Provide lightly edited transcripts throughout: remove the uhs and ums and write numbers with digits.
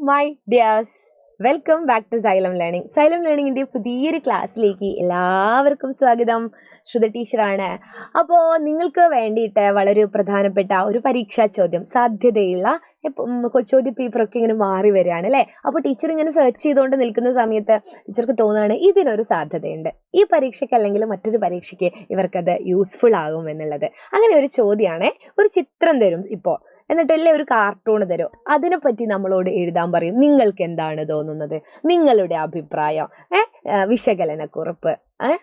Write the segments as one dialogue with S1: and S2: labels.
S1: My dears, welcome back to Xylem learning. Xylem ലേണിങ്ങിൻ്റെ പുതിയൊരു ക്ലാസ്സിലേക്ക് എല്ലാവർക്കും സ്വാഗതം. ശ്രുത ടീച്ചറാണ്. അപ്പോൾ നിങ്ങൾക്ക് വേണ്ടിയിട്ട് വളരെ പ്രധാനപ്പെട്ട ഒരു പരീക്ഷാ ചോദ്യം, സാധ്യതയുള്ള ചോദ്യ പേപ്പറൊക്കെ ഇങ്ങനെ മാറി വരികയാണ് അല്ലേ. അപ്പോൾ ടീച്ചർ ഇങ്ങനെ സെർച്ച് ചെയ്തുകൊണ്ട് നിൽക്കുന്ന സമയത്ത് ടീച്ചർക്ക് തോന്നുകയാണ് ഇതിനൊരു സാധ്യതയുണ്ട്, ഈ പരീക്ഷയ്ക്ക് അല്ലെങ്കിൽ മറ്റൊരു പരീക്ഷയ്ക്ക് ഇവർക്കത് യൂസ്ഫുൾ ആകും എന്നുള്ളത്. അങ്ങനെ ഒരു ചോദ്യമാണേ. ഒരു ചിത്രം തരും ഇപ്പോൾ, എന്നിട്ടല്ലേ ഒരു കാർട്ടൂൺ തരും, അതിനെപ്പറ്റി നമ്മളോട് എഴുതാൻ പറയും. നിങ്ങൾക്ക് എന്താണ് തോന്നുന്നത്, നിങ്ങളുടെ അഭിപ്രായം, വിശകലനക്കുറിപ്പ്,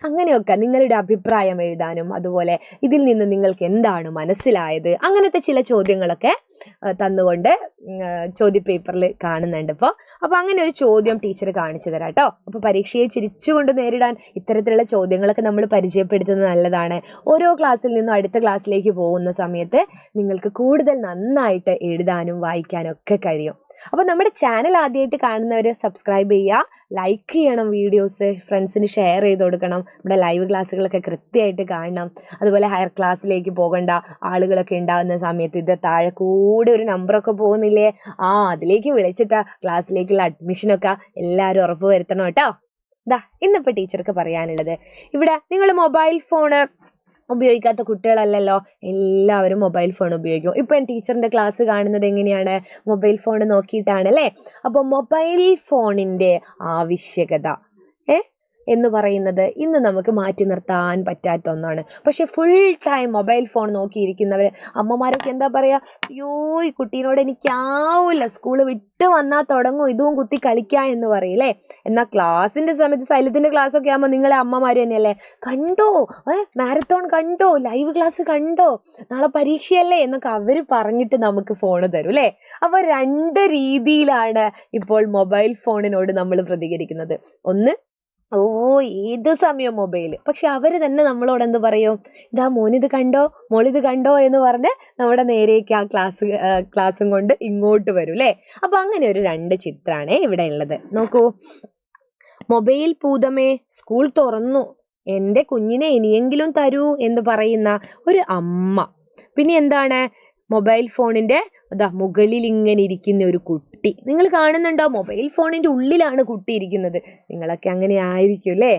S1: അങ്ങനെയൊക്കെ നിങ്ങളുടെ അഭിപ്രായം എഴുതാനും, അതുപോലെ ഇതിൽ നിന്ന് നിങ്ങൾക്ക് എന്താണ് മനസ്സിലായത്, അങ്ങനത്തെ ചില ചോദ്യങ്ങളൊക്കെ തന്നുകൊണ്ട് ചോദ്യപേപ്പറിൽ കാണുന്നുണ്ട്. അപ്പോൾ അങ്ങനെ ഒരു ചോദ്യം ടീച്ചർ കാണിച്ചു തരാം കേട്ടോ. അപ്പോൾ പരീക്ഷയെ ചിരിച്ചുകൊണ്ട് നേരിടാൻ ഇത്തരത്തിലുള്ള ചോദ്യങ്ങളൊക്കെ നമ്മൾ പരിചയപ്പെടുത്തുന്നത് നല്ലതാണ്. ഓരോ ക്ലാസ്സിൽ നിന്നും അടുത്ത ക്ലാസ്സിലേക്ക് പോകുന്ന സമയത്ത് നിങ്ങൾക്ക് കൂടുതൽ നന്നായിട്ട് എഴുതാനും വായിക്കാനും ഒക്കെ കഴിയും. അപ്പോൾ നമ്മുടെ ചാനൽ ആദ്യമായിട്ട് കാണുന്നവർ സബ്സ്ക്രൈബ് ചെയ്യുക, ലൈക്ക് ചെയ്യണം, വീഡിയോസ് ഫ്രണ്ട്സിന് ഷെയർ ചെയ്ത് കൊടുക്കണം. നമ്മുടെ ലൈവ് ക്ലാസ്സുകളൊക്കെ കൃത്യമായിട്ട് കാണണം. അതുപോലെ ഹയർ ക്ലാസ്സിലേക്ക് പോകേണ്ട ആളുകളൊക്കെ ഉണ്ടാകുന്ന സമയത്ത് ഇത് താഴെ കൂടെ ഒരു നമ്പറൊക്കെ പോകുന്നില്ലേ, അതിലേക്ക് വിളിച്ചിട്ട് ക്ലാസ്സിലേക്കുള്ള അഡ്മിഷനൊക്കെ എല്ലാവരും ഉറപ്പ് വരുത്തണം കേട്ടോ. ഇന്നിപ്പോൾ ടീച്ചർക്ക് പറയാനുള്ളത്, ഇവിടെ നിങ്ങൾ മൊബൈൽ ഫോണ് ഉപയോഗിക്കാത്ത കുട്ടികളല്ലല്ലോ, എല്ലാവരും മൊബൈൽ ഫോൺ ഉപയോഗിക്കും. ഇപ്പം ടീച്ചറിൻ്റെ ക്ലാസ് കാണുന്നത് എങ്ങനെയാണ്, മൊബൈൽ ഫോൺ നോക്കിയിട്ടാണ് അല്ലേ. അപ്പോൾ മൊബൈൽ ഫോണിൻ്റെ ആവശ്യകത എന്ന് പറയുന്നത് ഇന്ന് നമുക്ക് മാറ്റി നിർത്താൻ പറ്റാത്ത ഒന്നാണ്. പക്ഷെ ഫുൾ ടൈം മൊബൈൽ ഫോൺ നോക്കിയിരിക്കുന്നവർ അമ്മമാരൊക്കെ എന്താ പറയുക, അയ്യോ ഈ കുട്ടീനോട് എനിക്കാവില്ല, സ്കൂൾ വിട്ട് വന്നാൽ തുടങ്ങും ഇതും കുത്തി കളിക്കുക എന്ന് പറയില്ലേ. എന്നാൽ ക്ലാസ്സിൻ്റെ സമയത്ത് സൈലത്തിൻ്റെ ക്ലാസ്സൊക്കെ ആകുമ്പോൾ നിങ്ങളെ അമ്മമാർ തന്നെയല്ലേ, കണ്ടോ മാരത്തോൺ കണ്ടോ, ലൈവ് ക്ലാസ് കണ്ടോ, നാളെ പരീക്ഷയല്ലേ എന്നൊക്കെ അവർ പറഞ്ഞിട്ട് നമുക്ക് ഫോണ് തരും അല്ലേ. അപ്പോൾ രണ്ട് രീതിയിലാണ് ഇപ്പോൾ മൊബൈൽ ഫോണിനോട് നമ്മൾ പ്രതികരിക്കുന്നത്. ഒന്ന്, ഏത് സമയവും മൊബൈൽ. പക്ഷെ അവർ തന്നെ നമ്മളോട് എന്ത് പറയും, ഇതാ മോനിത് കണ്ടോ, മോളിത് കണ്ടോ എന്ന് പറഞ്ഞ് നമ്മുടെ നേരേക്ക് ആ ക്ലാസ്സും കൊണ്ട് ഇങ്ങോട്ട് വരും അല്ലേ. അപ്പോൾ അങ്ങനെ ഒരു രണ്ട് ചിത്രമാണ് ഇവിടെ ഉള്ളത്. നോക്കൂ, മൊബൈൽ പൂതമേ സ്കൂൾ തുറന്നു, എൻ്റെ കുഞ്ഞിനെ ഇനിയെങ്കിലും തരൂ എന്ന് പറയുന്ന ഒരു അമ്മ. പിന്നെ എന്താണ്, മൊബൈൽ ഫോണിൻ്റെ മുകളിൽ ഇങ്ങനെ ഇരിക്കുന്ന ഒരു കുട്ടി. നിങ്ങൾ കാണുന്നുണ്ടോ, മൊബൈൽ ഫോണിൻ്റെ ഉള്ളിലാണ് കുട്ടി ഇരിക്കുന്നത്. നിങ്ങളൊക്കെ അങ്ങനെ ആയിരിക്കും അല്ലേ.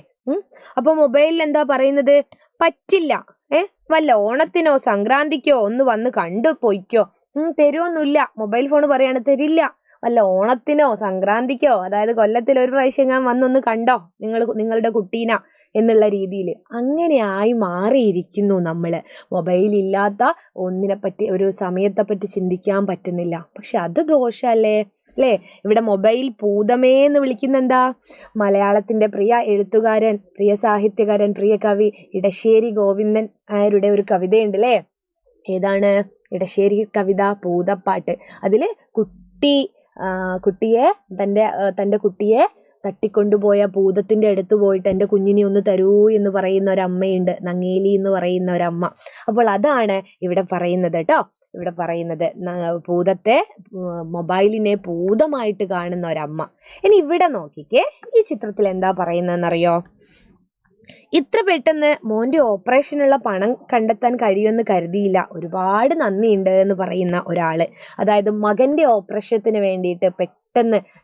S1: അപ്പോൾ മൊബൈലിൽ എന്താ പറയുന്നത്, പറ്റില്ല, വല്ല ഓണത്തിനോ സംക്രാന്തിക്കോ ഒന്ന് വന്ന് കണ്ടു പോയിക്കോ, തരുമൊന്നുമില്ല. മൊബൈൽ ഫോൺ പറയാണ് തരില്ല. വല്ല ഓണത്തിനോ സംക്രാന്തിക്കോ, അതായത് കൊല്ലത്തിൽ ഒരു പ്രാവശ്യം ഞാൻ വന്നൊന്ന് കണ്ടോ നിങ്ങളുടെ കുട്ടീന എന്നുള്ള രീതിയിൽ അങ്ങനെ ആയി മാറിയിരിക്കുന്നു നമ്മൾ. മൊബൈലില്ലാത്ത ഒന്നിനെപ്പറ്റി, ഒരു സമയത്തെപ്പറ്റി ചിന്തിക്കാൻ പറ്റുന്നില്ല. പക്ഷെ അത് ദോഷമല്ലേ അല്ലേ. ഇവിടെ മൊബൈൽ പൂതമേ എന്ന് വിളിക്കുന്ന എന്താ, മലയാളത്തിൻ്റെ പ്രിയ എഴുത്തുകാരൻ, പ്രിയ സാഹിത്യകാരൻ, പ്രിയ കവി ഇടശ്ശേരി ഗോവിന്ദൻ നായരുടെ ഒരു കവിതയുണ്ട് അല്ലേ. ഏതാണ്, ഇടശ്ശേരി കവിത പൂതപ്പാട്ട്. അതിൽ കുട്ടിയെ തൻ്റെ കുട്ടിയെ തട്ടിക്കൊണ്ടുപോയ ഭൂതത്തിൻ്റെ അടുത്ത് പോയിട്ട് എൻ്റെ കുഞ്ഞിനെ ഒന്ന് തരൂ എന്ന് പറയുന്ന ഒരമ്മയുണ്ട്, നങ്ങേലി എന്ന് പറയുന്ന ഒരമ്മ. അപ്പോൾ അതാണ് ഇവിടെ പറയുന്നത് കേട്ടോ. ഇവിടെ പറയുന്നത് മൊബൈലിനെ ഭൂതമായിട്ട് കാണുന്ന ഒരമ്മ. ഇനി ഇവിടെ നോക്കിക്കേ, ഈ ചിത്രത്തിൽ എന്താ പറയുന്നതെന്നറിയോ, ഇത്ര പെട്ടെന്ന് മോൻ്റെ ഓപ്പറേഷനുള്ള പണം കണ്ടെത്താൻ കഴിയുമെന്ന് കരുതിയില്ല, ഒരുപാട് നന്ദിയുണ്ട് എന്ന് പറയുന്ന ഒരാൾ. അതായത് മകൻ്റെ ഓപ്പറേഷത്തിന് വേണ്ടിയിട്ട്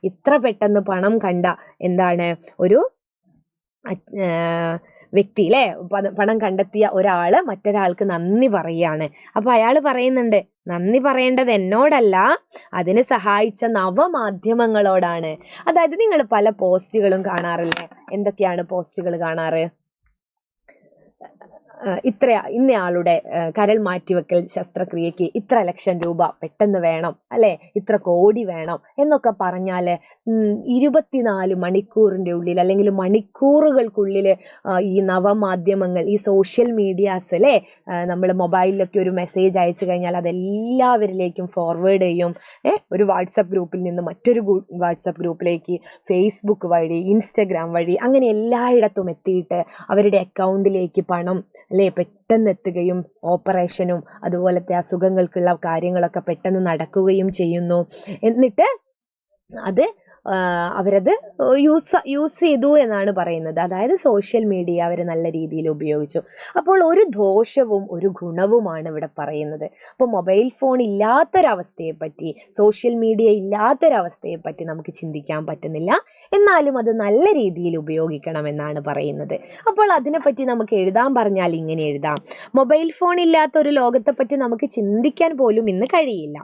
S1: ഇത്ര പെട്ടെന്ന് പണം കണ്ട എന്താണ് ഒരു വ്യക്തി അല്ലേ, പണം കണ്ടെത്തിയ ഒരാൾ മറ്റൊരാൾക്ക് നന്ദി പറയുകയാണ്. അപ്പോൾ അയാൾ പറയുന്നുണ്ട്, നന്ദി പറയേണ്ടത് എന്നോടല്ല, അതിന് സഹായിച്ച നവമാധ്യമങ്ങളോടാണ്. അതായത് നിങ്ങൾ പല പോസ്റ്റുകളും കാണാറില്ലേ, എന്തൊക്കെയാണ് പോസ്റ്റുകൾ കാണാറ്, ഇന്നയാളുടെ കരൾ മാറ്റിവെക്കൽ ശസ്ത്രക്രിയക്ക് ഇത്ര ലക്ഷം രൂപ പെട്ടെന്ന് വേണം അല്ലേ, ഇത്ര കോടി വേണം എന്നൊക്കെ പറഞ്ഞാൽ 24 മണിക്കൂറിൻ്റെ ഉള്ളിൽ അല്ലെങ്കിൽ മണിക്കൂറുകൾക്കുള്ളിൽ ഈ നവമാധ്യമങ്ങൾ, ഈ സോഷ്യൽ മീഡിയാസ് അല്ലേ, നമ്മൾ മൊബൈലിലൊക്കെ ഒരു മെസ്സേജ് അയച്ചു കഴിഞ്ഞാൽ അതെല്ലാവരിലേക്കും ഫോർവേഡ് ചെയ്യും. ഒരു വാട്സപ്പ് ഗ്രൂപ്പിൽ നിന്ന് മറ്റൊരു വാട്സപ്പ് ഗ്രൂപ്പിലേക്ക്, ഫേസ്ബുക്ക് വഴി, ഇൻസ്റ്റഗ്രാം വഴി, അങ്ങനെ എല്ലായിടത്തും എത്തിയിട്ട് അവരുടെ അക്കൗണ്ടിലേക്ക് പണം അല്ലേ പെട്ടെന്ന് എത്തുകയും ഓപ്പറേഷനും അതുപോലത്തെ അസുഖങ്ങൾക്കുള്ള കാര്യങ്ങളൊക്കെ പെട്ടെന്ന് നടക്കുകയും ചെയ്യുന്നു. എന്നിട്ട് അത് അവരത് യൂസ് ചെയ്തു എന്നാണ് പറയുന്നത്. അതായത് സോഷ്യൽ മീഡിയ അവർ നല്ല രീതിയിൽ ഉപയോഗിച്ചു. അപ്പോൾ ഒരു ദോഷവും ഒരു ഗുണവുമാണ് ഇവിടെ പറയുന്നത്. അപ്പോൾ മൊബൈൽ ഫോൺ ഇല്ലാത്തൊരവസ്ഥയെപ്പറ്റി, സോഷ്യൽ മീഡിയ ഇല്ലാത്തൊരവസ്ഥയെപ്പറ്റി നമുക്ക് ചിന്തിക്കാൻ പറ്റുന്നില്ല. എന്നാലും അത് നല്ല രീതിയിൽ ഉപയോഗിക്കണമെന്നാണ് പറയുന്നത്. അപ്പോൾ അതിനെപ്പറ്റി നമുക്ക് എഴുതാൻ പറഞ്ഞാൽ ഇങ്ങനെ എഴുതാം: മൊബൈൽ ഫോൺ ഇല്ലാത്ത ഒരു ലോകത്തെപ്പറ്റി നമുക്ക് ചിന്തിക്കാൻ പോലും ഇന്ന് കഴിയില്ല.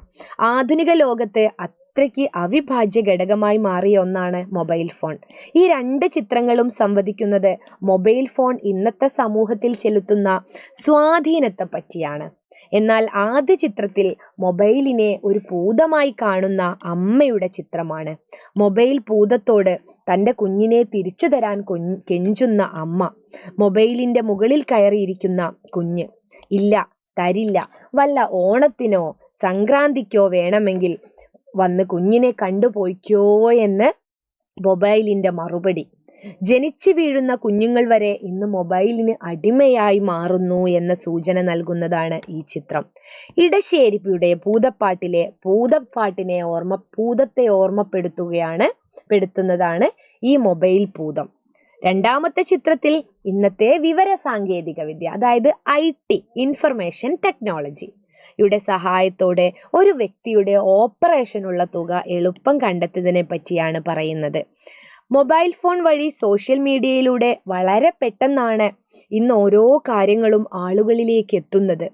S1: ആധുനിക ലോകത്ത് അത്രയ്ക്ക് അവിഭാജ്യ ഘടകമായി മാറിയ ഒന്നാണ് മൊബൈൽ ഫോൺ. ഈ രണ്ട് ചിത്രങ്ങളും സംവദിക്കുന്നത് മൊബൈൽ ഫോൺ ഇന്നത്തെ സമൂഹത്തിൽ ചെലുത്തുന്ന സ്വാധീനത്തെ പറ്റിയാണ്. എന്നാൽ ആദ്യ ചിത്രത്തിൽ മൊബൈലിനെ ഒരു ഭൂതമായി കാണുന്ന അമ്മയുടെ ചിത്രമാണ്. മൊബൈൽ ഭൂതത്തോട് തൻ്റെ കുഞ്ഞിനെ തിരിച്ചു തരാൻ കെഞ്ചുന്ന അമ്മ. മൊബൈലിൻ്റെ മുകളിൽ കയറിയിരിക്കുന്ന കുഞ്ഞ്. ഇല്ല, തരില്ല. വല്ല ഓണത്തിനോ സംക്രാന്തിക്കോ വേണമെങ്കിൽ വന്ന് കുഞ്ഞിനെ കണ്ടുപോയിക്കോ എന്ന് മൊബൈലിൻ്റെ മറുപടി. ജനിച്ചു വീഴുന്ന കുഞ്ഞുങ്ങൾ വരെ ഇന്ന് മൊബൈലിന് അടിമയായി മാറുന്നു എന്ന സൂചന നൽകുന്നതാണ് ഈ ചിത്രം. ഇടശ്ശേരിയുടെ ഭൂതപ്പാട്ടിലെ ഭൂതത്തെ ഓർമ്മപ്പെടുത്തുന്നതാണ് ഈ മൊബൈൽ ഭൂതം. രണ്ടാമത്തെ ചിത്രത്തിൽ ഇന്നത്തെ വിവര സാങ്കേതിക വിദ്യ, അതായത് IT, ഇൻഫർമേഷൻ ടെക്നോളജി യുടെ സഹായത്തോടെ ഒരു വ്യക്തിയുടെ ഓപ്പറേഷനുള്ള തുക എളുപ്പം കണ്ടെത്തുന്നതിനെ പറ്റിയാണ് പറയുന്നത്. മൊബൈൽ ഫോൺ വഴി സോഷ്യൽ മീഡിയയിലൂടെ വളരെ പെട്ടെന്നാണ് ഇന്ന് ഓരോ കാര്യങ്ങളും ആളുകളിലേക്ക് എത്തുന്നത്.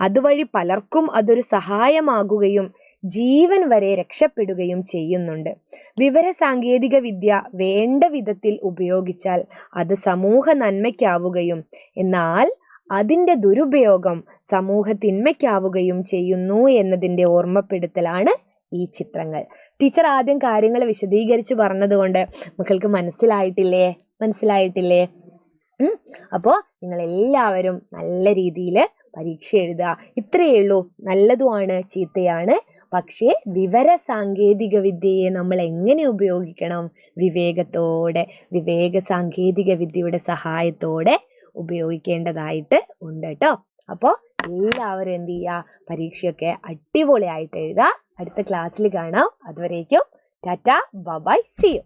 S1: അതുവഴി പലർക്കും അതൊരു സഹായമാകുകയും ജീവൻ വരെ രക്ഷപ്പെടുകയും ചെയ്യുന്നുണ്ട്. വിവര സാങ്കേതിക വിദ്യ വേണ്ട വിധത്തിൽ ഉപയോഗിച്ചാൽ അത് സമൂഹ നന്മയ്ക്കാവുകയും എന്നാൽ അതിൻ്റെ ദുരുപയോഗം സമൂഹ തിന്മയ്ക്കാവുകയും ചെയ്യുന്നു എന്നതിൻ്റെ ഓർമ്മപ്പെടുത്തലാണ് ഈ ചിത്രങ്ങൾ. ടീച്ചർ ആദ്യം കാര്യങ്ങൾ വിശദീകരിച്ച് പറഞ്ഞതുകൊണ്ട് മക്കൾക്ക് മനസ്സിലായിട്ടില്ലേ? അപ്പോൾ നിങ്ങളെല്ലാവരും നല്ല രീതിയിൽ പരീക്ഷ എഴുതുക. ഇത്രയേ ഉള്ളൂ. നല്ലതുമാണ്, ചീത്തയാണ്. പക്ഷേ വിവര സാങ്കേതിക വിദ്യയെ നമ്മൾ എങ്ങനെ ഉപയോഗിക്കണം? വിവേകത്തോടെ, വിവേക സാങ്കേതിക വിദ്യയുടെ സഹായത്തോടെ ഉപയോഗിക്കേണ്ടതായിട്ട് ഉണ്ട് കേട്ടോ. അപ്പോൾ എല്ലാവരും എന്ത് ചെയ്യുക? പരീക്ഷയൊക്കെ അടിപൊളിയായിട്ട് എഴുതുക. അടുത്ത ക്ലാസ്സിൽ കാണാം. അതുവരേക്കും ടാറ്റ, ബൈ, സീ യു.